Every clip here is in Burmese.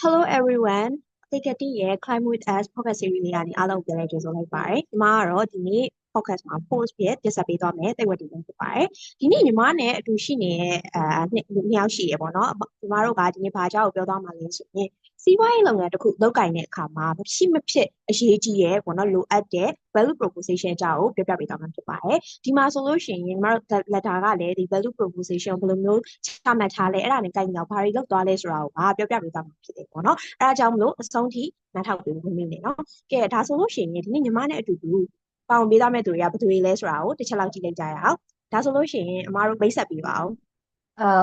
Hello everyone သိကတိရဲ့ Climb with Us podcast series လေးကနေအားလုံးပြန်လည်ကြိုဆိုလိုက်ပါတယ်။ညီမကတော့ဒီနေ့ podcast မှာ post ပြတင်ဆက်ပေးသွားမယ်တိတ်ဝက်တီလေးဖြစ်ပါတယ်။ဒီနေ့ညီမနဲ့အတူရှိနေတဲ့နှစ်ယောက်ရှိရပေါ့နော်။ညီမတို့ကဒီနေ့ဘာကြောင့်ပြောသွားမှာလဲဆိုရင်စီးပွားရေးလုပ်ငန်းတစ်ခုလုပ်ကိုင်တဲ့အခါမှာမရှိမဖြစ်အရေးကြီးရဲ့ပေါ့နော်လိုအပ်တဲ့ value proposition အကြောင်းကိုပြောပြပေးသွားမှာဖြစ်ပါတယ်။ဒီမှာဆိုလို့ရှိရင်ညီမတို့ letter ကလည်းဒီ value proposition ဘယ်လိုမျိုးချမှတ်ထားလဲအဲ့ဒါနဲ့ကိုက်ညီအောင်ဘာတွေလုပ်သွားလဲဆိုတာကိုပြောပြပေးသွားမှာဖြစ်တယ်ပေါ့နော်။အဲ့ဒါကြောင့်မလို့အဆုံးထိနားထောင်ပေးဖို့မိနေနော်။ကဲဒါဆိုလို့ရှိရင်ဒီနေ့ညီမနဲ့အတူတူပေါင်ပေးသားမဲ့သူတွေကဘယ်သူတွေလဲဆိုတာကိုတစ်ချက်လောက်ကြည့်လိုက်ကြရအောင်။ဒါဆိုလို့ရှိရင်အမားတို့မိတ်ဆက်ပေးပါအောင်။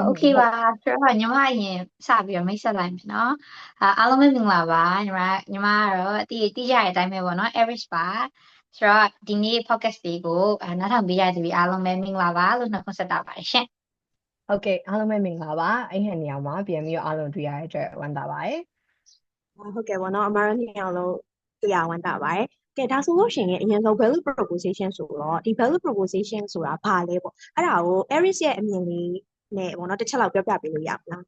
โอเคပါဆိုတော့ညီမအရင်စပြီးတော့မိတ်ဆက်လိုက်မယ်နော်အားလုံးပဲမင်္ဂလာပါညီမကတော့တိကြတဲ့အတိုင်းပဲပေါ့နော် average ပါဆိုတော့ဒီနေ့ podcast လေးကိုနားထောင်ပေးရတဲ့သူအားလုံးပဲမင်္ဂလာပါလို့နှုတ်ဆက်တာပါတယ်ရှင်ဟုတ်ကဲ့အားလုံးပဲမင်္ဂလာပါအဲ့ဟန်နေအောင်မှာပြန်ပြီးတော့အားလုံးတွေ့ရတဲ့အတွက်ဝမ်းသာပါတယ်ဟုတ်ကဲ့ပေါ့နော်အမားတို့နှစ်ယောက်လုံးတွေ့ရဝမ်းသာပါတယ်ကဲဒါဆိုလို့ရှိရင်အရင်ဆုံး value proposition ဆိုတော့ဒီ value proposition ဆိုတာဘာလဲပေါ့အဲ့ဒါကို Aris ရဲ့အမြင်လေးနဲ့ပေါ့နော်တစ်ချက်လောက်ပြောပြပေးလို့ရမလား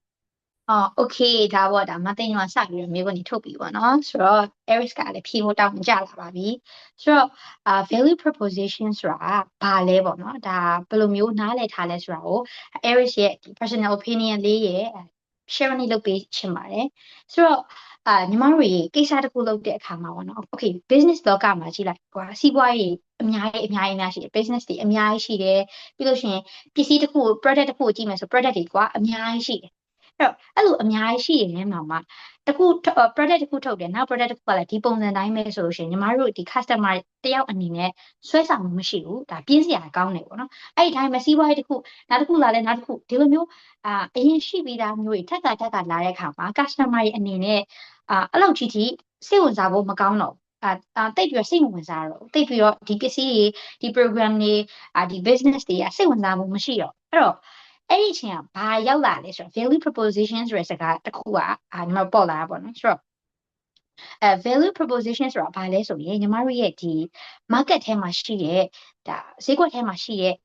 โอเคဒါပေါ့ဒါမသိညီမစပြီးတော့မျိုးကနေထုတ်ပြီးပေါ့နော်ဆိုတော့ Aris ကလည်းဖြေဖို့တောင်းကြလာပါပြီဆိုတော့value proposition ဆိုတာဘာလဲပေါ့နော်ဒါဘယ်လိုမျိုးနားလည်ထားလဲဆိုတာကို Aris ရဲ့ဒီ personal opinion လေးရဲ့ share လုပ်ပေးချင်ပါတယ်ဆိုတော့ညီမတို့ရေကိစ္စတစ်ခုလုပ်တဲ့အခါမှာပေါ့နော် okay business လောကမှာကြည့်လိုက်ကွာစီးပွားရေးအများကြီးရှိတယ် business တွေအများကြီးရှိတယ်ပြီးလို့ရှိရင်ပစ္စည်းတစ်ခု product တစ်ခုကြည့်မယ်ဆို product တွေကွာအများကြီးရှိတယ်အဲ့လိုအများကြီးရှိနေမှာမှာတခု product တစ်ခုထုတ်တယ်နောက် product တစ်ခုကလည်းဒီပုံစံတိုင်းပဲဆိုလို့ရှိရင်ညီမတို့ဒီ customer တယောက်အနေနဲ့ဆွဲဆောင်မှုမရှိဘူးဒါပြင်းစရာကောင်းတယ်ပေါ့နော်အဲ့ဒီတိုင်းပဲစီးပွားရေးတစ်ခုနောက်တစ်ခုလာလဲနောက်တစ်ခုဒီလိုမျိုးအရင်ရှိပြီးသားမျိုးတွေထက်ကလာတဲ့အခါမှာ customer ရဲ့အနေနဲ့အဲ့လောက်ကြီးစိတ်ဝင်စားဖို့မကောင်းတော့တိတ်ပြီးတော့စိတ်မဝင်စားတော့တိတ်ပြီးတော့ဒီပစ္စည်းတွေဒီ program တွေဒီ business တွေကစိတ်ဝင်စားမှုမရှိတော့အဲ့တော့အဲ့ဒီအချိန်ကဘာရောက်လာလဲဆိုတော့ value proposition ဆိုတဲ့စကားတစ်ခုကညီမပေါ်လာတာပေါ့နော်ဆိုတော့value proposition ဆိုတာဘာလဲဆိုရင်ညီမတို့ရဲ့ဒီ market ထဲမှာရှိတဲ့ဒါဈေးကွက်ထဲမှာရှိတဲ့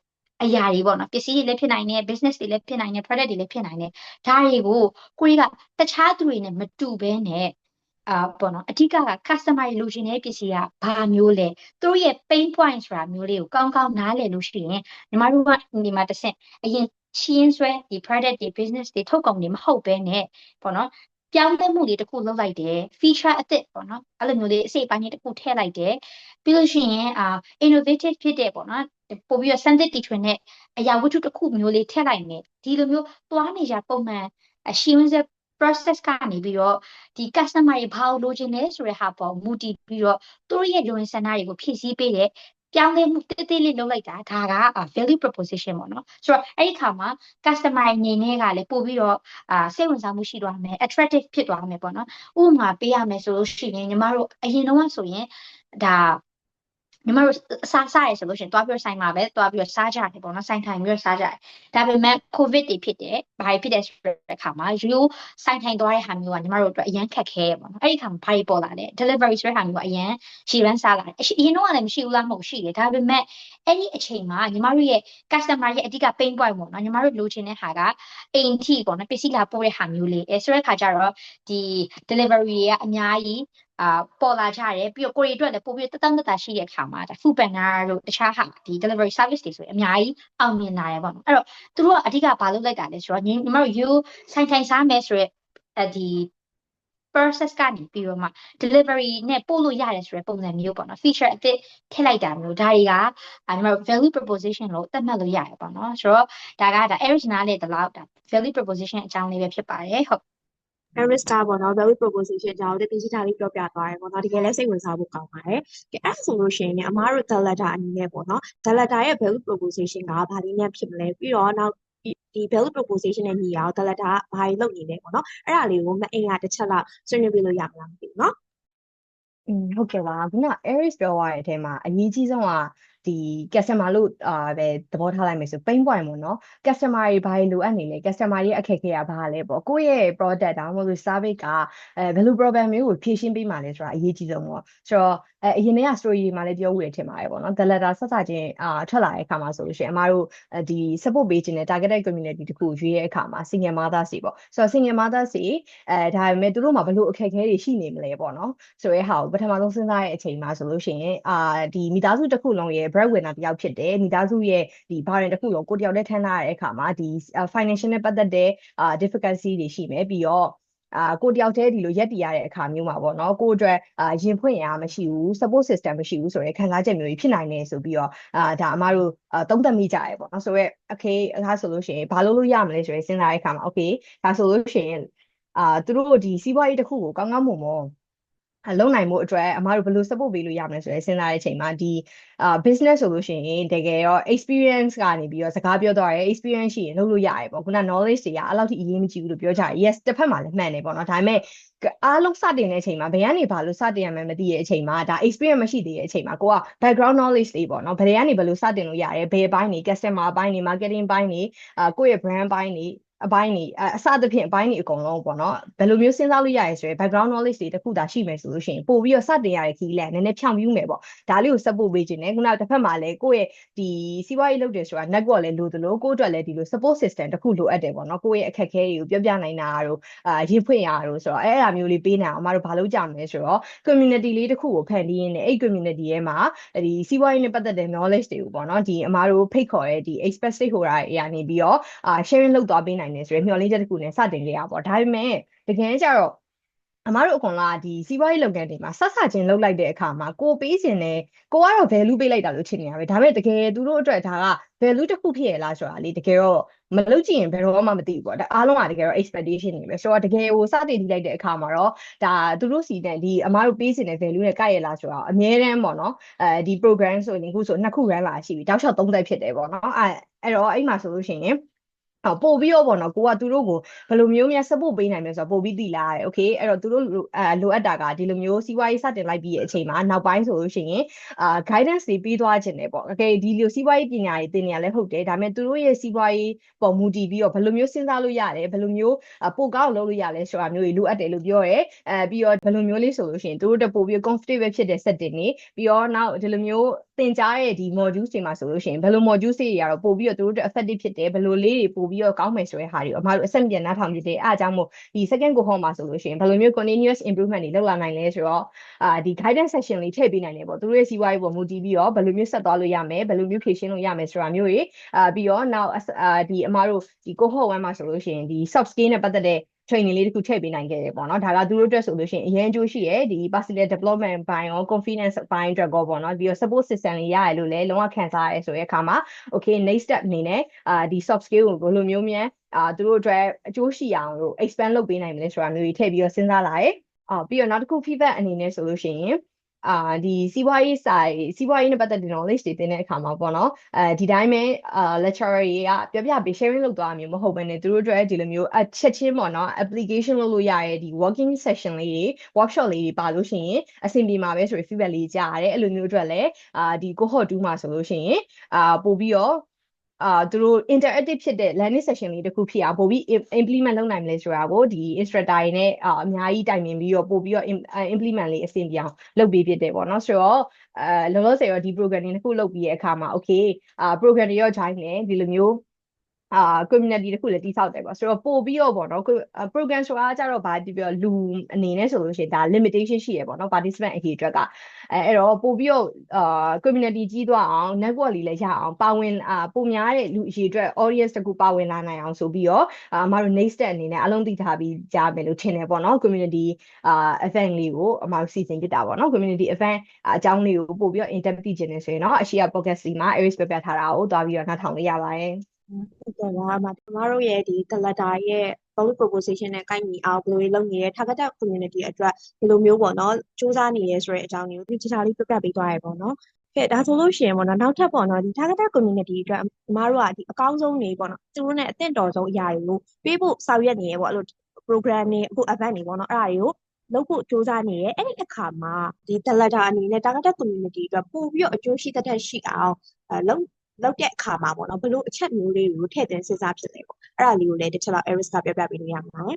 အရာတွေပေါ့နော်ပစ္စည်းတွေလည်းဖြစ်နိုင်တယ် business တွေလည်းဖြစ်နိုင်တယ် product တွေလည်းဖြစ်နိုင်တယ်ဒါတွေကိုကိုယ်ကတခြားသူတွေနဲ့မတူဘဲနဲ့ပေါ့နော်အဓိက customer တွေလိုချင်တဲ့ပစ္စည်းကဘာမျိုးလဲသူတို့ရဲ့ pain point ဆိုတာမျိုးလေးကိုကောင်းကောင်းနားလည်လို့ရှိရင်ညီမတို့ကဒီမှာတစ်ဆင့်အရင်ချင်းဆွဲဒီ product တွေ business တွေထုတ်ကုန်တွေမဟုတ်ဘဲနဲ့ပေါ့နော်ပြောင်းလဲမှုတွေတစ်ခုလုပ်လိုက်တယ် feature အသစ်ပေါ့နော်အဲ့လိုမျိုးလေးအစိတ်အပိုင်းတွေတစ်ခုထည့်လိုက်တယ်ပြီးလို့ရှိရင်innovative ဖြစ်တဲ့ပေါ့နော်ပို့ပြီးတော့စမ်းသစ်တီထွင်တဲ့အရာဝတ္ထုတစ်ခုမျိုးလေးထည့်လိုက်မယ်ဒီလိုမျိုးသွားနေကြပုံမှန်ရှင်းစ process ကနေပြီးတော့ဒီ customer တွေဘာလို့လိုချင်လဲဆိုတဲ့ဟာပေါ်မူတည်ပြီးတော့သူတို့ရဲ့လိုရင်းဆန္ဒတွေကိုဖြည့်ဆည်းပေးတဲ့ပြောင်းလဲမှုတိတိလေးလုပ်လိုက်တာဒါက value proposition ပေါ့နော်ဆိုတော့အဲ့ဒီခါမှာ customer အနေနဲ့ကလည်းပို့ပြီးတော့စိတ်ဝင်စားမှုရှိသွားမယ် attractive ဖြစ်သွားမယ်ပေါ့နော်ဥပမာပေးရမယ်ဆိုလို့ရှိရင်ညီမတို့အရင်တော့ဆိုရင်ဒါညီမတို့စားရဆိုလို့ရှိရင်တွားပြီးဆိုင်မှာပဲတွားပြီးစားကြတယ်ပေါ့နော်ဆိုင်ထိုင်ပြီးစားကြတယ်ဒါပေမဲ့ covid တွေဖြစ်တယ်ဘာတွေဖြစ်တယ်ဆိုတဲ့အခါမှာရိုးဆိုင်ထိုင်သွားတဲ့ဟာမျိုးကညီမတို့အတွက်အရန်ခက်ခဲရပေါ့နော်အဲ့ဒီခါမှာဘာတွေပေါ်လာလဲ delivery ဆိုတဲ့ဟာမျိုးကအရန်ရှည်ပန်းစားလာတယ်အရင်တော့လည်းမရှိဘူးလားမဟုတ်ရှိတယ်ဒါပေမဲ့အဲ့ဒီအချိန်မှာညီမတို့ရဲ့ customer ရဲ့အဓိက pain point ပေါ့နော်ညီမတို့လိုချင်တဲ့ဟာကအိမ်ထိပေါ့နော်ပစ္စည်းလာပို့တဲ့ဟာမျိုးလေးဆိုတဲ့အခါကျတော့ဒီ delivery တွေကအများကြီးပေါ်လာကြတယ်ပြီးတော့ကိုရီအတွက်လည်းပို့ပြီးတက်တာရှိတဲ့အခါမှာဒါ food banner တို့တခြားဟာဒီ delivery service တွေဆိုရင်အများကြီးအောင်မြင်လာတယ်ပေါ့နော်အဲ့တော့သူတို့ကအဓိကဘာလုပ်လိုက်တာလဲဆိုတော့ညီမတို့ you ဆိုင်ထိုင်စားမယ်ဆိုရက်ဒီ process ကနေပြီးတော့မှ delivery နဲ့ပို့လို့ရတယ်ဆိုတဲ့ပုံစံမျိုးပေါ့နော် feature အသစ်ထည့်လိုက်တာမျိုးဒါတွေကညီမတို့ value proposition လို့သတ်မှတ်လို့ရတယ်ပေါ့နော်ဆိုတော့ဒါ original လေတလောက်ဒါ value proposition အကြောင်းလေးပဲဖြစ်ပါတယ်ဟုတ်Aris ကပေါ့နော် value proposition ကြောင့်တတိယထားလေးပြောပြသွားတယ်ပေါ့နော်တကယ်လည်းစိတ်ဝင်စားဖို့ကောင်းပါတယ်။ကဲအဲ့ဒါဆိုလို့ရှိရင်အမားတို့ Dalata အနေနဲ့ပေါ့နော် Dalata ရဲ့ value proposition ကဘာလေးနဲ့ဖြစ်မလဲပြီးတော့နောက်ဒီ value proposition နဲ့ညီအောင် Dalata ကဘာတွေလုပ်နေလဲပေါ့နော်အဲ့ဒါလေးကိုမအိမ်ကတစ်ချက်လောက်ဆွေးနွေးပြလို့ရမလားမသိဘူးနော်ဟုတ်ကဲ့ပါခုန Aris ပြောသွားတဲ့အထဲမှာအရေးကြီးဆုံးက ဒီ customer လို့ပဲသဘောထားလိုက်မယ်ဆို pain point ပေါ့နော် customer တွေဘာတွေလိုအပ်နေလဲ customer တွေအခက်အခဲကဘာလဲပေါ့ကိုယ့်ရဲ့ product ဒါမှမဟုတ် service ကဘယ်လို problem မျိုးကိုဖြေရှင်းပေးမှာလဲဆိုတာအရေးကြီးဆုံးပေါ့ဆိုတော့အရင်တည်းက story တွေမှာလည်းပြောဦးတယ်ထင်ပါတယ်ပေါ့နော် the letter ဆက်ချင်းထွက်လာတဲ့အခါမှာဆိုလို့ရှိရင်အမတို့ဒီ support ပေးခြင်းနဲ့ targeted community တခုရွေးရဲ့အခါမှာ single mothers တွေပေါ့ဆိုတော့ single mothers တွေဒါပေမဲ့သူတို့မှာဘယ်လိုအခက်အခဲတွေရှိနေမလဲပေါ့နော်ဆိုရဲဟာကိုပထမဆုံးစဉ်းစားတဲ့အချိန်မှာဆိုလို့ရှိရင်ဒီမိသားစုတစ်ခုလုံးရဲ့ breadwinner တစ်ယောက်ဖြစ်တယ်မိသားစုရဲ့ဒီ burden တစ်ခုလုံးကိုတယောက်တည်းထမ်းထားရတဲ့အခါမှာဒီ financial နဲ့ပတ်သက်တဲ့difficulty တွေရှိမယ်ပြီးတော့ကိုတယောက်တည်းဒီလိုရက်တည်ရတဲ့အခါမျိုးမှာပေါ့နော်ကိုအတွက်ရင်ဖွင့်ရမရှိဘူး support system မရှိဘူးဆိုတဲ့ခံစားချက်မျိုးကြီးဖြစ်နိုင်နေဆိုပြီးတော့ဒါအမတို့သုံးသပ်မိကြရပေါ့နော်ဆိုတော့ okay ဒါဆိုလို့ရှိရင်ဘာလို့ရမလဲဆိုရင်စဉ်းစားတဲ့အခါမှာ okay ဒါဆိုလို့ရှိရင်သူတို့ဒီစီးပွားရေးတစ်ခုကိုကောင်းကောင်းမွန်မွန်လုံနိုင်မှုအတွက်အမတို့ဘယ်လို support ပေးလို့ရမလဲဆိုရင်စဉ်းစားတဲ့အချိန်မှာဒီbusiness ဆိုလို့ရှိရင်တကယ်ရော experience ကနေပြီးတော့စကားပြောတော့ရ experience ရှိရင်လုပ်လို့ရတယ်ပေါ့ခုန knowledge တွေကအဲ့လောက်ထိအရေးမကြီးဘူးလို့ပြောကြတယ် yes တစ်ဖက်မှာလည်းမှန်တယ်ပေါ့နော်ဒါပေမဲ့အားလုံးစတင်တဲ့အချိန်မှာဘယ်ကနေဘာလို့စတင်ရမှန်းမသိတဲ့အချိန်မှာဒါ experience မရှိသေးတဲ့အချိန်မှာကိုက background knowledge တွေပေါ့နော်ဘယ်ကနေဘယ်လိုစတင်လို့ရတယ်ဘယ်ဘိုင်းနေ customer ဘိုင်းနေ marketing ဘိုင်းနေကိုယ့်ရဲ့ brand ဘိုင်းနေအပိုင်းနေအစသဖြင့်အပိုင်းနေအကုန်လုံးပေါ့နော်ဘယ်လိုမျိုးစဉ်းစားလို့ရရဲဆိုရင် background knowledge တွေတခုသာရှိမယ်ဆိုလို့ရှိရင်ပို့ပြီးတော့စတင်ရတဲ့ခီးလဲနည်းနည်းဖြောင်ပြူးမယ်ပေါ့ဒါလေးကို support ပေးခြင်းနဲ့ခုနတစ်ဖက်မှာလည်းကိုယ့်ရဲ့ဒီစီးပွားရေးလုပ်တယ်ဆိုတာ network လည်းလိုသလိုကိုယ့်အတွက်လည်းဒီလို support system တခုလိုအပ်တယ်ပေါ့နော်ကိုယ့်ရဲ့အခက်အခဲတွေကိုပြောပြနိုင်တာတို့ရေးဖွင့်ရတို့ဆိုတော့အဲ့အရာမျိုးလေးပေးနိုင်အောင်အမတို့ဘာလုပ်ကြမလဲဆိုတော့ community လေးတခုကိုဖန်တီးရင်းနဲ့အဲ့ community ရဲ့မှာဒီစီးပွားရေးနဲ့ပတ်သက်တဲ့ knowledge တွေကိုပေါ့နော်ဒီအမတို့ဖိတ်ခေါ်တဲ့ဒီ expert stakeholder တွေကနေပြီးတော့sharing လုပ်သွားပေးနိုင်တယ်ဆိုရင်မျှော်လင့်ချက်တစ်ခုနဲ့စတင်ခဲ့ရပါပေါ့ဒါပေမဲ့တကယ်ကြတော့အမတို့အခွန်ကဒီစီးပွားရေးလုပ်ငန်းတွေမှာဆက်ချင်းလုပ်လိုက်တဲ့အခါမှာကိုပေးခြင်းနဲ့ကိုကတော့ value ပေးလိုက်တာလို့ထင်နေရပဲဒါပေမဲ့တကယ်သူတို့အတွက်ဒါက value တစ်ခုဖြစ်ရလားဆိုတာလေတကယ်တော့မလုပ်ကြည့်ရင်ဘယ်တော့မှမသိဘူးပေါ့ဒါအားလုံးကတကယ်တော့ expectation တွေပဲဆိုတော့တကယ်ကိုစတင်ကြည့်လိုက်တဲ့အခါမှာတော့ဒါသူတို့စီတဲ့ဒီအမတို့ပေးခြင်းတဲ့ value နဲ့ကိုက်ရလားဆိုတာအများတန်းပေါ့နော်ဒီ program ဆိုရင်အခုဆို2ခု run လာရှိပြီတောက်လျှောက်30ဖြစ်တယ်ပေါ့နော်အဲ့တော့အဲ့မှာဆိုလို့ရှိရင်ပို့ပြီးတော့ပေါ့နော်ကိုကသူတို့ကိုဘယ်လိုမျိုးများ support ပေးနိုင်မလဲဆိုတော့ပို့ပြီးသိလာရတယ် okay အဲ့တော့သူတို့လိုအပ်တာကဒီလိုမျိုးစီးပွားရေးစတင်လိုက်ပြီးရဲ့အချိန်မှာနောက်ပိုင်းဆိုလို့ရှိရင်guidance တွေပေးသွားခြင်းတယ်ပေါ့ okay ဒီလိုစီးပွားရေးပညာတွေသင်နေရလဲဟုတ်တယ်ဒါပေမဲ့သူတို့ရဲ့စီးပွားရေးပေါ်မူတည်ပြီးတော့ဘယ်လိုမျိုးစဉ်းစားလို့ရတယ်ဘယ်လိုမျိုးပိုကောက်လုပ်လို့ရလဲဆိုတာမျိုးတွေလိုအပ်တယ်လို့ပြောရဲပြီးတော့ဘယ်လိုမျိုးလေးဆိုလို့ရှိရင်သူတို့တက်ပို့ပြီး comfortable ဖြစ်တဲ့ setting တွေပြီးတော့နောက်ဒီလိုမျိုးသင်ကြားရဲ့ဒီ module တွေမှာဆိုလို့ရှိရင်ဘယ်လို module တွေကတော့ပို့ပြီးတော့သူတို့ effective ဖြစ်တယ်ဘယ်လိုလေးတွေပို့ပြီးတော့ကောင်းမယ်ဆိုတဲ့ဟာတွေအမတို့အဆက်ပြန်နားထောင်ကြည့်တယ်အားကြောင့်မို့ဒီ second cohort မှာဆိုလို့ရှိရင်ဘယ်လိုမျိုး continuous improvement တွေလုပ်လာနိုင်လဲဆိုတော့ဒီ guidance session လေးထည့်ပေးနိုင်တယ်ပေါ့သူတို့ရဲ့စီးပွားရေးပေါ်မူတည်ပြီးတော့ဘယ်လိုမျိုးဆက်သွားလို့ရမယ်ဘယ်လိုမျိုးဖြည့်ရှင်းလို့ရမယ်ဆိုတာမျိုးတွေပြီးတော့နောက်ဒီအမတို့ဒီ cohort 1မှာဆိုလို့ရှိရင်ဒီ soft skill နဲ့ပတ်သက်တဲ့training လေးတခုထည့်ပေးနိုင်ခဲ့တယ်ပေါ့နော်ဒါကသူတို့အတွက်ဆိုလို့ရှိရင်အရင်အကျိုးရှိရယ်ဒီ personal development ဘိုင်းရော confidence ဘိုင်းအတွက်ကောပေါ့နော်ပြီးတော့ support system လေးရတယ်လို့လည်းလုံးဝခံစားရတယ်ဆိုတဲ့အခါမှာ okay next step အနေနဲ့ဒီ soft skill ကိုဘယ်လိုမျိုးများသူတို့အတွက်အကျိုးရှိအောင်လို့ expand လုပ်ပေးနိုင်မလဲဆိုတာမျိုးတွေထည့်ပြီးတော့စဉ်းစားလာတယ်ပြီးတော့နောက်တစ်ခု feedback အနေနဲ့ဆိုလို့ရှိရင်ဒီစီးပွားရေးနဲ့ပတ်သက်တဲ့ knowledge တွေသင်တဲ့အခါမှာပေါ့နော်ဒီတိုင်းပဲ lecturer တွေကပြောပြပေး sharing လုပ်သွားမျိုးမဟုတ်ဘဲနဲ့သူတို့အတွက်ဒီလိုမျိုးချက်ချင်းပေါ့နော် application လုပ်လို့ရရဲ့ဒီ working session လေးတွေ workshop လေးတွေပါလို့ရှိရင်အဆင်ပြေမှာပဲဆိုရင် feedback လေးကြားရတယ်အဲ့လိုမျိုးအတွက်လည်းဒီ cohort 2မှာဆိုလို့ရှိရင်ပို့ပြီးတော့သူတို့ interactive ဖြစ်တဲ့ learning session လေးတစ်ခုဖြစ်အောင်ပို့ပြီး implement လုပ်နိုင်မလဲဆိုတာကိုဒီ instructor တွေနဲ့အများကြီးတိုင်ပင်ပြီးတော့ပို့ပြီးတော့ implement လေးအဆင်ပြေအောင်လုပ်ပေးဖြစ်တယ်ပေါ့နော်ဆိုတော့လောလောဆယ်တော့ဒီ program တွေတစ်ခုလုပ်ပြီးရဲ့အခါမှာ okay program တွေရော join နေဒီလိုမျိုးcommunity တခုလည်းတည်ဆောက်တယ်ပေါ့ဆိုတော့ပို့ပြီးတော့ပေါ့နော် program ဆိုတာကြတော့ဗာဒီပြောလူအနေနဲ့ဆိုလို့ရှိရင်ဒါ limitation ရှိရပေါ့နော် participant အရေးအတွက်ကအဲ့တော့ပို့ပြီးတော့community ကြီးသွားအောင် network လေးလည်းရအောင်ပါဝင်ပိုများတဲ့လူအရေးအတွက် audience တခုပါဝင်လာနိုင်အောင်ဆိုပြီးတော့အမတို့ next step အနေနဲ့အလုံးသိထားပြီးကြားမယ်လို့ထင်တယ်ပေါ့နော် community event လေးကိုအမတို့စီစဉ်ဖြစ်တာပေါ့နော် community event အကြောင်းလေးကိုပို့ပြီးတော့ interview ကြည့်နေဆိုရင်တော့အရှိရ podcast စီမှာ Aries ပြထားတာကိုသွားပြီးတော့နားထောင်လို့ရပါတယ်ဟုတ်ကဲ့ပါအမတို့ရဲ့ဒီ letter ရဲ့ value proposition နဲ့ကိုက်ညီအောင်ဘယ်လိုလုပ်နေတဲ့ targeted community အတွက်ဘယ်လိုမျိုးပေါ့နော်စူးစမ်းနေရဲဆိုတဲ့အကြောင်းကို digital လေးပြပြပေးသွားရပေါ့နော်ကဲဒါဆိုလို့ရှိရင်ပေါ့နော်နောက်ထပ်ပေါ့နော်ဒီ targeted community အတွက်အမတို့ကဒီအကောင်းဆုံးနေပေါ့နော်သူတို့နဲ့အသင့်တော်ဆုံးအရာတွေကိုပေးဖို့ဆောင်ရွက်နေရပေါ့အဲ့လို program တွေအခု event တွေပေါ့နော်အဲ့ဒါတွေကို လုပ်ဖို့စူးစမ်းနေရဲ့အဲ့ဒီအခါမှာဒီ Talada အနေနဲ့ targeted community အတွက်ပို့ပြီးတော့အကျိုးရှိတဲ့ရှိအောင်လုပ်တဲ့အခါမှာပေါ့နော်ဘယ်လိုအချက်မျိုးလေးကိုထည့်သွင်းစဉ်းစားဖြစ်လဲပေါ့အဲ့ဒါလေးကိုလည်းတစ်ချက်လောက် Iris ကပြောပြပေးလို့ရမှာလဲ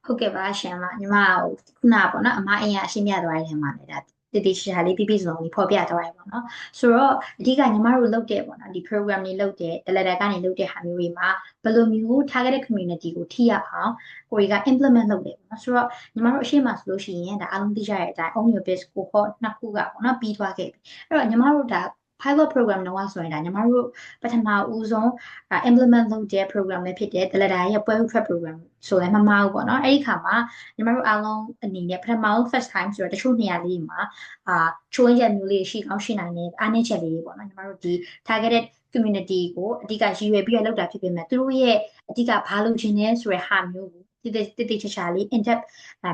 ဟုတ်ကဲ့ပါရှင်မညီမခုနပေါ့နော်အမအင်ရအရှင်းပြသွားတဲ့ထဲမှာလည်းဒါတည်တည်ချာချာလေးပြပြစုံလေးဖော်ပြသွားရပါတော့ဆိုတော့အဓိကညီမတို့လုပ်တဲ့ပေါ့နော်ဒီ program တွေလုပ်တဲ့ Talada ကနေလုပ်တဲ့ဟာမျိုးတွေမှာဘယ်လိုမျိုး targeted community ကိုထိရအောင်ကိုတွေက implement လုပ်တယ်ပေါ့နော်ဆိုတော့ညီမတို့အရှိမဆိုလို့ရှိရင်ဒါအားလုံးသိကြတဲ့အတိုင်း own your biz ကိုဟောနှစ်ခုကပေါ့နော်ပြီးသွားခဲ့ပြီအဲ့တော့ညီမတို့ဒါ pilot program တော့ဆိုရင်ဒါညီမတို့ပထမဦးဆုံး implement လုပ်တဲ့ program ပဲဖြစ်တဲ့ Talada ရဲ့ပွဲဥထွက် program ဆိုလည်းမမှားဘူးပေါ့နော်အဲ့ဒီခါမှာညီမတို့အားလုံးအနေနဲ့ပထမဦး first time ဆိုတော့တချို့နေရာလေးမှာချိုးချက်မျိုးလေးရှိကောင်းရှိနိုင်တယ်အားနည်းချက်လေးပေါ့နော်ညီမတို့ဒီ targeted community ကိုအဓိကရည်ရွယ်ပြီးလောက်တာဖြစ်ပေမဲ့သူတို့ရဲ့အဓိကဘာလို့ခြင်းလဲဆိုတဲ့ဟာမျိုးကိုတိချာလေး in depth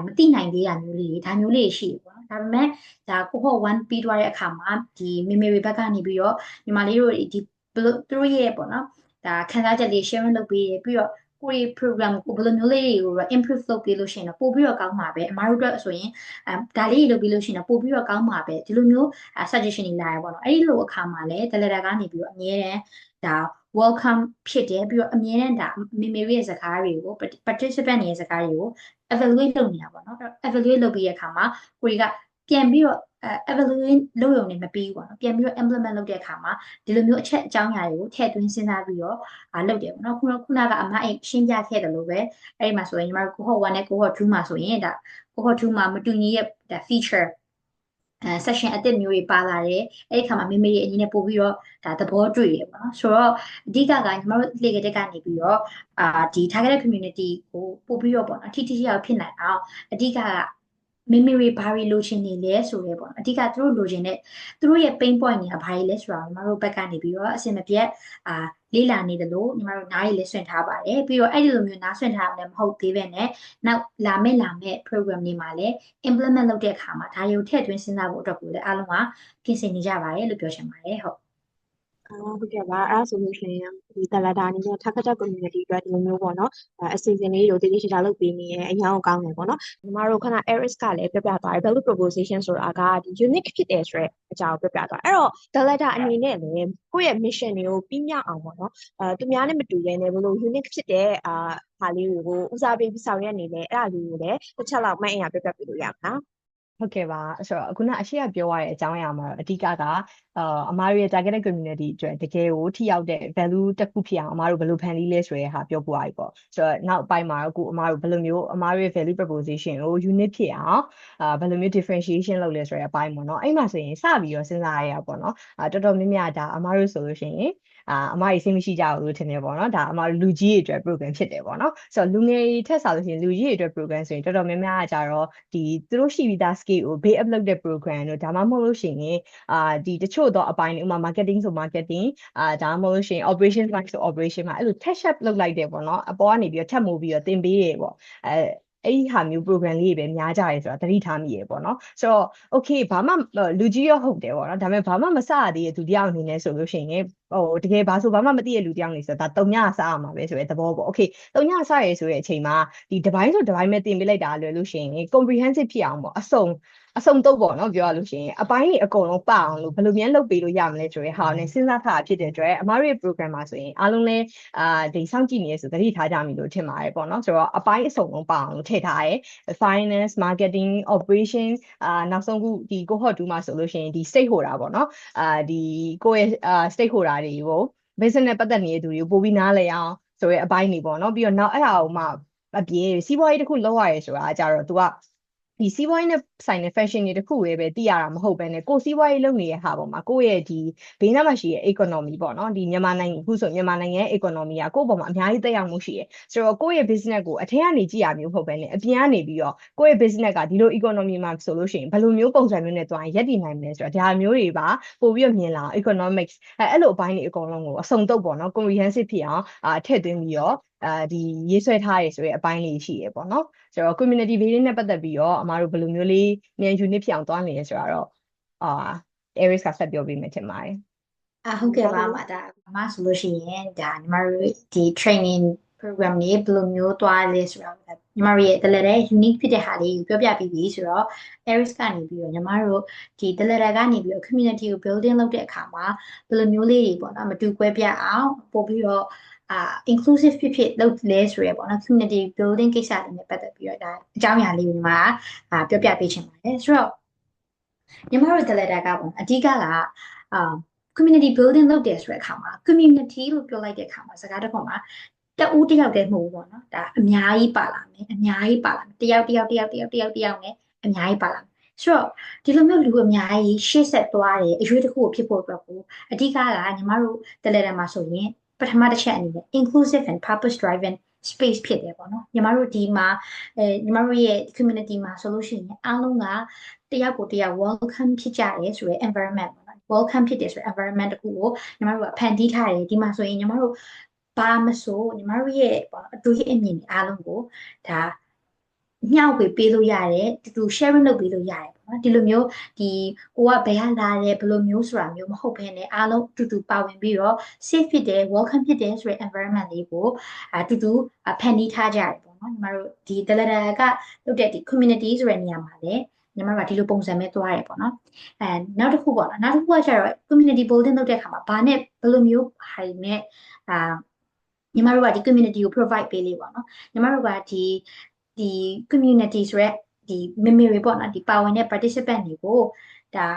မသိနိုင်သေးတာမျိုးလေးဒါမျိုးလေးရှိပေါ့နော်ဒါပေမဲ့ဒါကိုဟော1ပြီးသွားတဲ့အခါမှာဒီမေမေတွေဘက်ကနေပြီးတော့ညီမလေးတို့ဒီသူတို့ရဲ့ပေါ့နော်ဒါခံစားချက်လေး sharing လုပ်ပေးပြီးတော့ကိုယ် program ကိုဘယ်လိုမျိုးလေးတွေကိုတော့ improve လုပ်ပေးလို့ရှိရင်တော့ပို့ပြီးတော့ကောင်းမှာပဲအမားတို့အတွက်ဆိုရင်ဒါလေးလုပ်ပြီးလို့ရှိရင်တော့ပို့ပြီးတော့ကောင်းမှာပဲဒီလိုမျိုး suggestion တွေလာရပေါ့နော်အဲ့ဒီလိုအခါမှာလည်း Talada ကနေပြီးတော့အမြဲတမ်းဒါ welcome ဖြစ်တယ်ပြီးတော့အမြဲတမ်းဒါမေမေရဲ့စကားတွေကို participant ရဲ့စကားတွေကို evaluate လုပ်နေတာပေါ့နော် evaluate လုပ်ပြီးတဲ့အခါမှာကိုယ်ကပြန်ပြီးတော့ evaluate လုပ်ရုံနဲ့မပြီးဘူးပေါ့နော်ပြန်ပြီးတော့ implement လုပ်တဲ့အခါမှာဒီလိုမျိုးအချက်အကြောင်းအရာတွေကိုထည့်သွင်းစဉ်းစားပြီးတော့လုပ်တယ်ပေါ့နော်ခုနကအမအိမ်ရှင်းပြခဲ့တယ်လို့ပဲအဲ့ဒီမှာဆိုရင်ညီမတို့ cohort 1နဲ့ cohort 2မှာဆိုရင်ဒါ cohort 2မှာမတူညီရဲ့ဒါ feature session အသစ်မျိုးတွေပါလာတယ်အဲ့ဒီခါမှာမိမိရဲ့အရင်နဲ့ပို့ပြီးတော့ဒါသဘောတွေ့ရပေါ့နော်ဆိုတော့အဓိကကညီမတို့လေကတက်ကနေပြီးတော့ဒီ targeted community ကိုပို့ပြီးတော့ပေါ့နော်ထိထိရောက်ဖြစ်နိုင်အောင်အဓိကမိမိတွေဘာတွေလိုချင်နေလဲဆိုရဲပေါ့နော်အဓိကသူတို့လိုချင်တဲ့သူတို့ရဲ့ pain point တွေကဘာတွေလဲဆိုတာညီမတို့ဘက်ကနေပြီးတော့အစင်မပြတ်လေ့လာနေတယ်လို့ညီမတို့နားရည်လေးဆွင့်ထားပါတယ်ပြီးတော့အဲ့ဒီလိုမျိုးနားဆွင့်ထားတယ်မဟုတ်သေးပဲနဲ့နောက်လာမဲ့ program တွေမှာလည်း implement လုပ်တဲ့အခါမှာဒါတွေကိုထည့်သွင်းစဉ်းစားဖို့အတွက်ကိုလည်းအားလုံးကပြင်ဆင်နေကြပါတယ်လို့ပြောချင်ပါတယ်ဟုတ်ဟုတ်ကဲ့ပါအဲ့ဒါဆိုလို့ရှိရင်ဒီ Talada အနေနဲ့ targeted community အတွက်ဒီလိုမျိုးပေါ့နော်အစီအစဉ်လေးတွေကိုတည်တည်ချာချာလုပ်ပေးနေရင်အရင်ကောင်းတယ်ပေါ့နော်ညီမတို့ခဏ Iris ကလည်းပြပြသွားတယ် value proposition ဆိုတာကဒီ unique ဖြစ်တယ်ဆိုတဲ့အကြောင်းပြပြသွားအဲ့တော့ Talada အနေနဲ့လည်းကိုယ့်ရဲ့ mission တွေကိုပြီးမြောက်အောင်ပေါ့နော်သူများနဲ့မတူဘဲနဲ့ဘလို့ unique ဖြစ်တဲ့ဟာလေးတွေကိုဦးစားပေးပြီးဆောင်ရွက်နေတယ်အဲ့ဒါလေးကိုလည်းတစ်ချက်လောက်မှတ်အင်ရပြပြပေးလို့ရမှာနော်ဟုတ်ကဲ့ပါဆိုတော့ခုနအရှိကပြောရတဲ့အကြောင်းအရာမှာအဓိကကအမားတို့ရဲ့ targeted community အတွက်တကယ်ကိုထိရောက်တဲ့ value တစ်ခုဖြစ်အောင်အမားတို့ဘယ်လိုဖန်တီးလဲဆိုတဲ့ဟာပြောပြရပြီပေါ့ဆိုတော့နောက်အပိုင်းမှာအခုအမားတို့ဘယ်လိုမျိုးအမားတို့ရဲ့ value proposition ကို unique ဖြစ်အောင်ဘယ်လိုမျိုး differentiation လုပ်လဲဆိုတဲ့အပိုင်းပေါ့နော်အဲ့မှာဆိုရင်စပြီးတော့စဉ်းစားရတာပေါ့နော်တော်တော်များများဒါအမားတို့ဆိုလို့ရှိရင်အမကြီးစိတ်မရှိကြဘူးလို့ထင်တယ်ပေါ့နော်ဒါအမလူကြီးတွေအတွက် program ဖြစ်တယ်ပေါ့နော်ဆိုတော့လူငယ်တွေထက်စားလို့ရှိရင်လူကြီးတွေအတွက် program ဆိုရင်တော်တော်များများကကြတော့ဒီသူတို့ရှိပြီးသား skill ကို base up လုပ်တဲ့ program တို့ဒါမှမဟုတ်လို့ရှိရင်ဒီတချို့သောအပိုင်းတွေဥပမာ marketing ဆို marketing ဒါမှမဟုတ်လို့ရှိရင် operation ဆို operation မှာအဲ့လို touch up လုပ်လိုက်တယ်ပေါ့နော်အပေါ်ကနေပြီးတော့ထပ်မိုးပြီးတော့သင်ပေးရပေါ့အဲ့ဒီဟာမျိုး program လေးတွေပဲများကြရဲဆိုတာသတိထားမိရပေါ့နော်ဆိုတော့ okay ဘာမှလူကြီးရောဟုတ်တယ်ပေါ့နော်ဒါပေမဲ့ဘာမှမစရသေးတဲ့သူတယောက်အနေနဲ့ဆိုလို့ရှိရင်တကယ်ဘာဆိုဘာမှမသိတဲ့လူတယောက်နေဆိုတာဒါ3ညစားရမှာပဲဆိုတဲ့သဘောပေါ့ okay 3ညစားရဲဆိုတဲ့အချိန်မှာဒီတစ်ပိုင်းဆိုတစ်ပိုင်းပဲတင်ပေးလိုက်တာလွယ်လို့ရှိရင် comprehensive ဖြစ်အောင်ပေါ့အစုံတော့ပေါ့နော်ပြောရလို့ရှိရင်အပိုင်းတွေအကုန်လုံးပအောင်လို့ဘယ်လိုများလုပ်ပေးလို့ရမလဲဆိုတဲ့ဟာနဲ့စဉ်းစားထားတာဖြစ်တဲ့အတွက်အမားတို့ရဲ့ program မှာဆိုရင်အားလုံးလဲဒီစောင့်ကြည့်နေရဆိုသတိထားကြမိလို့ထင်ပါတယ်ပေါ့နော်ဆိုတော့အပိုင်းအစုံလုံးပအောင်လို့ထည့်ထားရဲ finance marketing operation နောက်ဆုံးခုဒီ cohort 2မှာဆိုလို့ရှိရင်ဒီ stakeholder ပေါ့နော်ဒီကိုယ့်ရဲ့stakeholder တွေကို business နဲ့ပတ်သက်နေတဲ့သူတွေကိုပို့ပြီးနားလည်အောင်ဆိုရဲအပိုင်းတွေပေါ့နော်ပြီးတော့နောက်အဲ့ဒါကိုမှအပြင်စီးပွားရေးတစ်ခုလောက်ရရဲဆိုတာကြတော့ तू ကဒီစီးပွားရေးနဲ့ဆိုင်တဲ့ fashion တွေတခုပဲသိရတာမဟုတ်ဘဲနဲ့ကိုစီးပွားရေးလုပ်နေတဲ့ဟာပေါ်မှာကိုယ့်ရဲ့ဒီဘေးနားမှာရှိတဲ့ economy ပေါ့နော်ဒီမြန်မာနိုင်ငံခုဆိုမြန်မာနိုင်ငံရဲ့ economy ကကိုယ့်ပေါ်မှာအများကြီးသက်ရောက်မှုရှိတယ်ဆိုတော့ကိုယ့်ရဲ့ business ကိုအထက်ကနေကြည့်ရမျိုးမဟုတ်ဘဲနဲ့အပြင်ကနေပြီးတော့ကိုယ့်ရဲ့ business ကဒီလို economy မှာဆိုလို့ရှိရင်ဘယ်လိုမျိုးပုံစံမျိုးနဲ့သွားရင်ရပ်တည်နိုင်မလဲဆိုတော့ဒါမျိုးတွေပါပို့ပြီးတော့မြင်လာ economics အဲ့လိုအပိုင်းတွေအကုန်လုံးကိုအစုံတော့ပေါ့နော် comprehensive ဖြစ်အောင်ထည့်သွင်းပြီးတော့ဒီရေးဆွဲထားရဆိုတဲ့အပိုင်းလေးရှိရပေါ့နော်ဆိုတော့ community building နဲ့ပတ်သက်ပြီးတော့အမားတို့ဘယ်လိုမျိုးလေးမြန် unit ဖြစ်အောင်သွားနေရဆိုတာတော့Aries ကဆက်ပြောပေးမယ်ထင်ပါတယ်ဟုတ်ကဲ့ပါမဒါအမဆိုလို့ရှိရင်ဒါညီမတို့ဒီ training program တွေဘယ်လိုမျိုးသွားလဲဆိုတာ ညီမတို့ရဲ့ the letter unique ဖြစ်တဲ့ဟာလေးကိုပြောပြပြီးပြီဆိုတော့ Aries ကနေပြီးတော့ညီမတို့ဒီ the letter ကနေပြီးတော့ community ကို building လုပ်တဲ့အခါမှာဘယ်လိုမျိုးလေးတွေပေါ့နော်မတူကွဲပြားအောင်ပို့ပြီးတော့inclusive ဖြစ်လုပ်လဲဆိုရပေါ့နော် community building ကိစ္စတွေနဲ့ပတ်သက်ပြီးတော့ဒါအကြောင်းအရာလေးကိုညီမပြောပြပေးချင်ပါတယ်ဆိုတော့ညီမတို့ the letter ကပေါ့အဓိကcommunity building လုပ်တယ်ဆိုတဲ့အခါမှာ community လို့ပြောလိုက်တဲ့အခါမှာစကားတစ်ခုမှာတဦးတယောက်တည်းမဟုတ်ဘူးပေါ့နော်ဒါအများကြီးပါလာမယ်တယောက်နဲ့အများကြီးပါလာမယ်ဆိုတော့ဒီလိုမျိုးလူအများကြီးရှေ့ဆက်သွားတယ်အရွေးတစ်ခုကိုဖြစ်ဖို့အတွက်ကိုအဓိကညီမတို့ the letter မှာဆိုရင်ပထမတစ်ချက်အနေနဲ့ inclusive and purpose driven space ဖြစ်တယ်ပေါ့နော်ညီမတို့ဒီမှာညီမတို့ရဲ့ community မှာဆိုလို့ရှိရင်အားလုံးကတယောက်ကိုတယောက် welcome ဖြစ်ကြတယ်ဆိုတဲ့ environment ပေါ့နော် welcome ဖြစ်တယ်ဆိုတဲ့ environment တခုကိုညီမတို့ကဖန်တီးထားတယ်ဒီမှာဆိုရင်ညီမတို့ဘာမဆိုညီမတို့ရဲ့ပေါ့အတွေ့အမြင်အားလုံးကိုဒါမျှဝေပေးလို့ရတယ်တူတူ sharing လုပ်ပေးလို့ရတယ်ပေါ့နော်ဒီလိုမျိုးဒီကိုကဘယ်ကလာတယ်ဘယ်လိုမျိုးဆိုတာမျိုးမဟုတ်ဘဲနဲ့အားလုံးတူတူပါဝင်ပြီးတော့ safe ဖြစ်တယ် welcome ဖြစ်တယ်ဆိုတဲ့ environment လေးကိုတူတူဖန်တီးထားကြတယ်ပေါ့နော်ညီမတို့ဒီ the letter ကလုပ်တဲ့ဒီ community ဆိုတဲ့နေရာမှာလည်းညီမတို့ကဒီလိုပုံစံပဲသွားရတယ်ပေါ့နော်နောက်တစ်ခုပေါ့နော်နောက်တစ်ခုကကျတော့ community building လုပ်တဲ့အခါမှာဘာနဲ့ဘယ်လိုမျိုးဟာနဲ့ညီမတို့ကဒီ community ကို provide ပေးလေးပေါ့နော်ညီမတို့ကဒီ community ဆိုရက်ဒီ memory ပေါ့နော်ဒီပါဝင်တဲ့ participant တွေကိုဒါ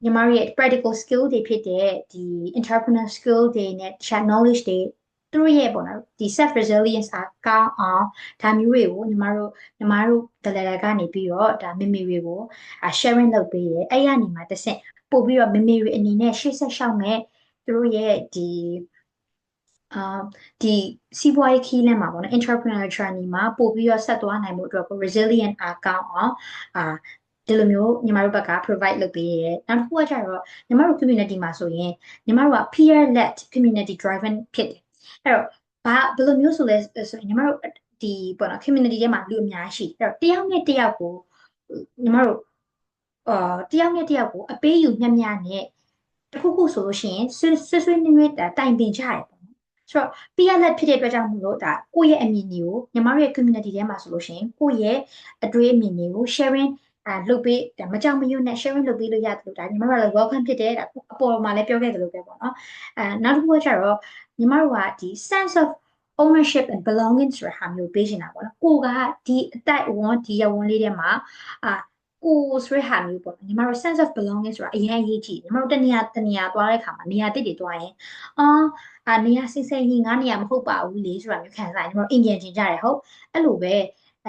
ညီမတို့ရဲ့ practical skill တွေဖြစ်တဲ့ဒီ entrepreneur skill တွေနဲ့ chat knowledge တွေသူတို့ရဲ့ပေါ့နော်ဒီ self resilience ကောင်းအောင်ဒါမျိုးတွေကိုညီမတို့ the letter ကနေပြီးတော့ဒါ memory ကိုsharing လုပ်ပေးတယ်အဲ့ရနေမှာတစ်ဆင့်ပို့ပြီးတော့ memory အနေနဲ့ရှေ့ဆက်ရှောက်မဲ့သူတို့ရဲ့ဒီစီးပွားရေးခီးလမ်းမှာပေါ့နော် entrepreneur journey မှာပို့ပြီးတော့ဆက်သွားနိုင်မှုအတွက်ကို resilient ကောင်းအောင်ဒီလိုမျိုးညီမတို့ဘက်က provide လုပ်ပေးရတယ်နောက်တစ်ခုကကျတော့ညီမတို့ community မှာဆိုရင်ညီမတို့က peer led community driven ဖြစ်တယ်အဲ့တော့ဘယ်လိုမျိုးဆိုလဲဆိုရင်ညီမတို့ဒီပေါ့နော် community ထဲမှာလူအများရှိအဲ့တော့တယောက်နဲ့တယောက်ကိုညီမတို့တယောက်နဲ့တယောက်ကိုအပေးယူမျှမျှနဲ့တခုခုဆိုလို့ရှိရင်ဆွေးနွေးတိုင်ပင်ကြရတယ်ပေါ့နော်ဆိုတော့ peer led ဖြစ်တဲ့အတွက်ကြောင့်မို့လို့ဒါကိုယ့်ရဲ့အမြင်တွေကိုညီမတို့ရဲ့ community ထဲမှာဆိုလို့ရှိရင်ကိုယ့်ရဲ့အတွေ့အမြင်တွေကို sharing လုပ်ပေးဒါမကြောက်မရွံ့နဲ့ sharing လုပ်ပေးလို့ရတယ်လို့ဒါညီမတို့ကလည်း welcome ဖြစ်တယ်ဒါအပေါ်မှာလည်းပြောခဲ့တယ်လို့ပဲပေါ့နော်နောက်တစ်ခုကကျတော့ညီမတို့ကဒီ sense of ownership and belonging ဆိုတဲ့ဟာမျိုးပေးချင်တာပေါ့နော်ကိုကဒီအတိုက်အဝန်းဒီရဝန်းလေးထဲမှာကိုဆိုတဲ့ဟာမျိုးပေါ့ညီမတို့ sense of belonging ဆိုတာအရင်အရေးကြီးညီမတို့တနေရာသွားတဲ့အခါမှာနေရာတစ်တွေသွားရင်နေရာစိတ်ကြီးငါနေရာမဟုတ်ပါဘူးလေဆိုတာမျိုးခံစားညီမတို့အင်ဂျင်ချင်ကြတယ်ဟုတ်အဲ့လိုပဲ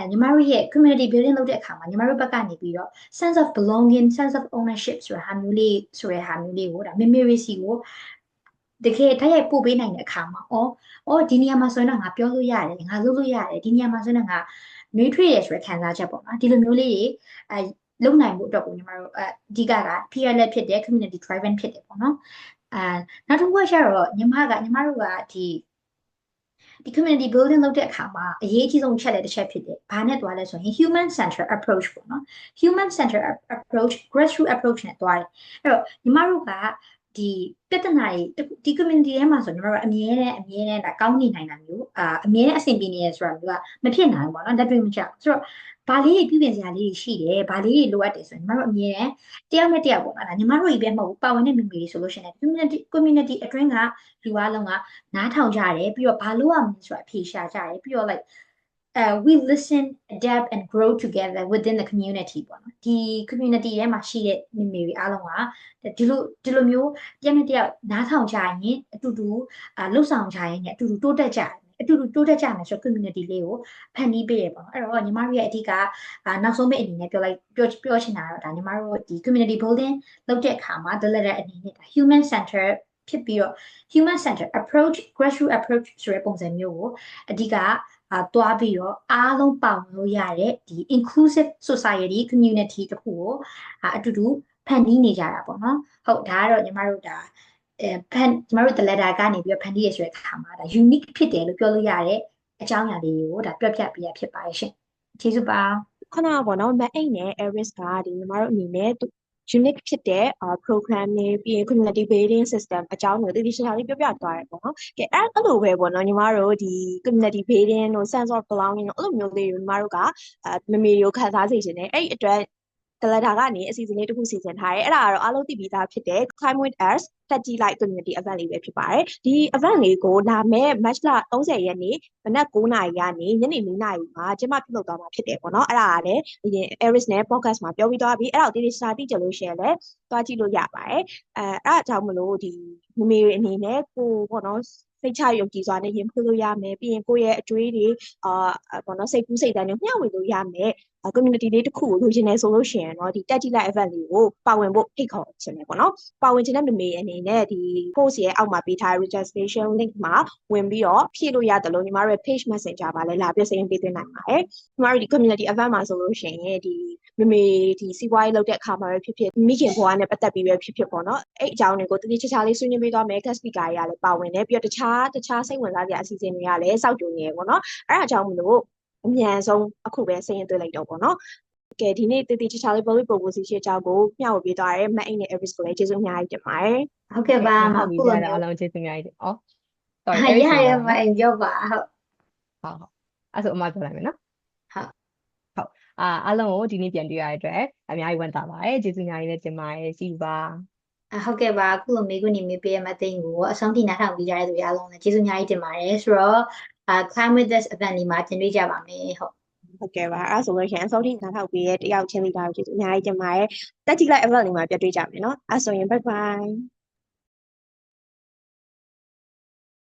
ညီမတို့ရဲ့ community building လုပ်တဲ့အခါမှာညီမတို့ဘက်ကနေပြီးတော့ sense of belonging sense of ownership ဆိုတာဟာမျိုးလေးဆိုတဲ့ဟာမျိုးလေးကိုဒါ memory စီကိုတကယ်တိုက်ရိုက်ပို့ပေးနိုင်တဲ့အခါမှာဒီနေရာမှာဆိုရင်တော့ငါပြောလို့ရတယ်ငါလုပ်လို့ရတယ်ဒီနေရာမှာဆိုရင်ငါနှွေးထွေးရဆိုတဲ့ခံစားချက်ပေါ့နော်ဒီလိုမျိုးလေးတွေလုံနိုင်မှုအတွက်ကိုညီမတို့အဓိက peer led ဖြစ်တဲ့ community driven ဖြစ်တယ်ပေါ့နော်နောက်တစ်ခုကကျတော့ညီမတို့ကဒီ community building လုပ်တဲ့အခါမှာအရေးကြီးဆုံးချက်လည်းတစ်ချက်ဖြစ်တယ်။ဘာနဲ့တွားလဲဆိုရင် human center approach ပေါ့နော်။ human center approach grassroots approach နဲ့တွားတယ်။အဲ့တော့ညီမတို့ကဒီပြဿနာတွေဒီ community ထဲမှာဆိုညီမတို့ကအမြဲတမ်းဒါကောင်းနေနိုင်တာမျိုးအမြဲတမ်းအဆင်ပြေနေရဆိုတာမျိုးကမဖြစ်နိုင်ဘူးပေါ့နော်။လက်တွေ့မကျဘူး။ဆိုတော့ဘာလေးတွေပြုပြင်စရာလေးတွေရှိတယ်။ဘာလေးတွေလိုအပ်တယ်ဆိုရင်ညီမတို့အမြဲတမ်းတယောက်နဲ့တယောက်ပေါ့နော်။ညီမတို့ကြီးပဲမဟုတ်ဘူးပါဝင်တဲ့ memory ဆိုလို့ရှိရင် community အတွင်းကလူအားလုံးကနားထောင်ကြတယ်ပြီးတော့ဘာလို့ရမလဲဆိုတာအဖြေရှာကြတယ်ပြီးတော့ like we listen adapt and grow together within the community ပေါ့နော်ဒီ community ထဲမှာရှိတဲ့ memory အားလုံးကဒီလိုမျိုးတယောက်နဲ့တယောက်နားထောင်ကြရင်အတူတူလှုပ်ဆောင်ကြရင်အတူတူတိုးတက်ကြတယ်အတူတူတိုးတက်ကြမယ်ဆို community လေးကိုဖန်တီးပေးရပေါ့နော်အဲ့တော့ညီမတို့ရဲ့အဓိကနောက်ဆုံးပိတ်အနေနဲ့ပြောချင်တာတော့ဒါညီမတို့ဒီ community building လုပ်တဲ့အခါမှာ the letter အနေနဲ့ဒါ human center ဖြစ်ပြီးတော့ human center approach grassroots approach ဆိုတဲ့ပုံစံမျိုးကိုအဓိကတွားပြီးတော့အားလုံးပါဝင်လို့ရတဲ့ဒီ inclusive society community တခုကိုအတူတူဖန်တီးနေကြတာပေါ့နော်ဟုတ်ဒါကတော့ညီမတို့ဒါညီမတို့ the letter ကနေပြီးတော့ဖန်တီးရဆိုတဲ့အခါမှာဒါ unique ဖြစ်တယ်လို့ပြောလို့ရတဲ့အကြောင်းအရာလေးကိုဒါပြောပြပေးရဖြစ်ပါတယ်ရှင်ကျေးဇူးပါခုနကပေါ့နော်မအိတ်နဲ့ Aries ကဒီညီမတို့အနေနဲ့ unique ဖြစ်တဲ့ program တွေပြီးရင် community building system အကြောင်းကိုတတိယရှာလေးပြောပြသွားတယ်ပေါ့နော်ကဲအဲ့လိုပဲပေါ့နော်ညီမတို့ဒီ community building တို့ sense of belonging တို့အဲ့လိုမျိုးလေးတွေညီမတို့ကမမေကိုခံစားစေချင်တယ်အဲ့အတွက်ကလဒါကနေအစီအစဉ်လေးတစ်ခုစီစဉ်ထားတယ်အဲ့ဒါကတော့အားလုံးသိပြီးသားဖြစ်တဲ့ Climate Earth တက်ကြည့်လိုက် community event လေးပဲဖြစ်ပါတယ်ဒီ event လေးကိုလာမယ့် March လ30ရက်နေ့မနက်9:00နာရီကနေညနေ4:00နာရီမှာကျမပြုလုပ်သွားမှာဖြစ်တယ်ပေါ့နော်အဲ့ဒါကလည်းအရင် Aris နဲ့ podcast မှာပြောပြီးသွားပြီအဲ့ဒါကိုတိတိကျကျသိကြလို့ရှိရင်လည်းတွားကြည့်လို့ရပါတယ်အဲ့ဒါကြောင့်မလို့ဒီမမေတွေအနေနဲ့ကိုပေါ့နော်စိတ်ချယုံကြည်စွာနဲ့ရင်ဖွင့်လို့ရမယ်ပြီးရင်ကိုယ့်ရဲ့အတွေးတွေပေါ့နော်စိတ်ကူးစိတ်တမ်းတွေမျှဝေလို့ရမယ်community လေးတစ်ခုကိုလိုချင်နေဆိုလို့ရှိရင်တော့ဒီတက်ကြည့်လိုက် event လေးကိုပါဝင်ဖို့ဖိတ်ခေါ်ချင်တယ်ပေါ့နော်ပါဝင်ချင်တဲ့မမေအနေနဲ့ဒီ post ရဲ့အောက်မှာပေးထား registration link မှာဝင်ပြီးတော့ဖြည့်လို့ရတယ်လို့ညီမတို့ရဲ့ page messenger ပါလဲလာပြစာရင်းပေးသွင်းနိုင်ပါတယ်ညီမတို့ဒီ community event မှာဆိုလို့ရှိရင်ဒီမမေဒီစီးပွားရေးလုပ်တဲ့အခါမှာပဲဖြစ်ဖြစ်မိခင်ဘဝနဲ့ပတ်သက်ပြီးပဲဖြစ်ဖြစ်ပေါ့နော်အဲ့အကြောင်းတွေကိုတတိချာချာလေးဆွေးနွေးပေးသွားမယ် guest speaker တွေကလည်းပါဝင်တယ်ပြီးတော့တခြားစိတ်ဝင်စားစရာအစီအစဉ်တွေကလည်းစောင့်ကြိုနေရပေါ့နော်အဲ့ဒါကြောင့်မလို့အမြန်ဆုံးအခုပဲစာရင်းသွင်းလိုက်တော့ပေါ့နော်ကဲဒီနေ့တတိချာချာလေး public proposition အကြောင်းကိုမျှဝေပေးသွားရဲမအိမ်နဲ့ Aris ကိုလည်းကျေးဇူးအများကြီးတင်ပါတယ်ဟုတ်ကဲ့ပါမ ဟုတ်ပြီ ခု ဆ လို ရာ မျိုး အားလုံးကျေးဇူးများကြီးတင်ဟဩု sorry တ်ရမအိမ်ပြောပါဟုတ်ဟုတ်အဲ့ဆိုအမပြောလိုက်မယ်နော်ဟုတ် ဟုတ်အားလုံးကိုဒီနေ့ပြန်တွေ့ရတဲ့အတွက်အများကြီးဝမ်းသာပါတယ်ကျေးဇူးများကြီးလည်းတင်ပါတယ်see you ပါ ဟုတ်ကဲ့ပါအခုလိုမေးခွန်းနေမေးပေးရမယ့်အသိကိုအဆုံးထိနားထောင်ပြီးကြတဲ့သူအားလုံးလည်းကျေးဇူးအများကြီးတင်ပါတယ်ဆိုတော့climate this event ဒီမှာတင်ပြကြပါမယ်ဟုတ်ကဲ့ပါအဲ့ဆိုလို့ရှိရင်အစောထိနားထောင်ပြီးရဲ့တယောက်ချင်းလေးပါကျေးဇူးအများကြီးတင်ပါတယ်တက်ကြည့်လိုက် event လေးမှာပြတွေ့ကြမယ်နော်အဲ့ဆိုရင် bye bye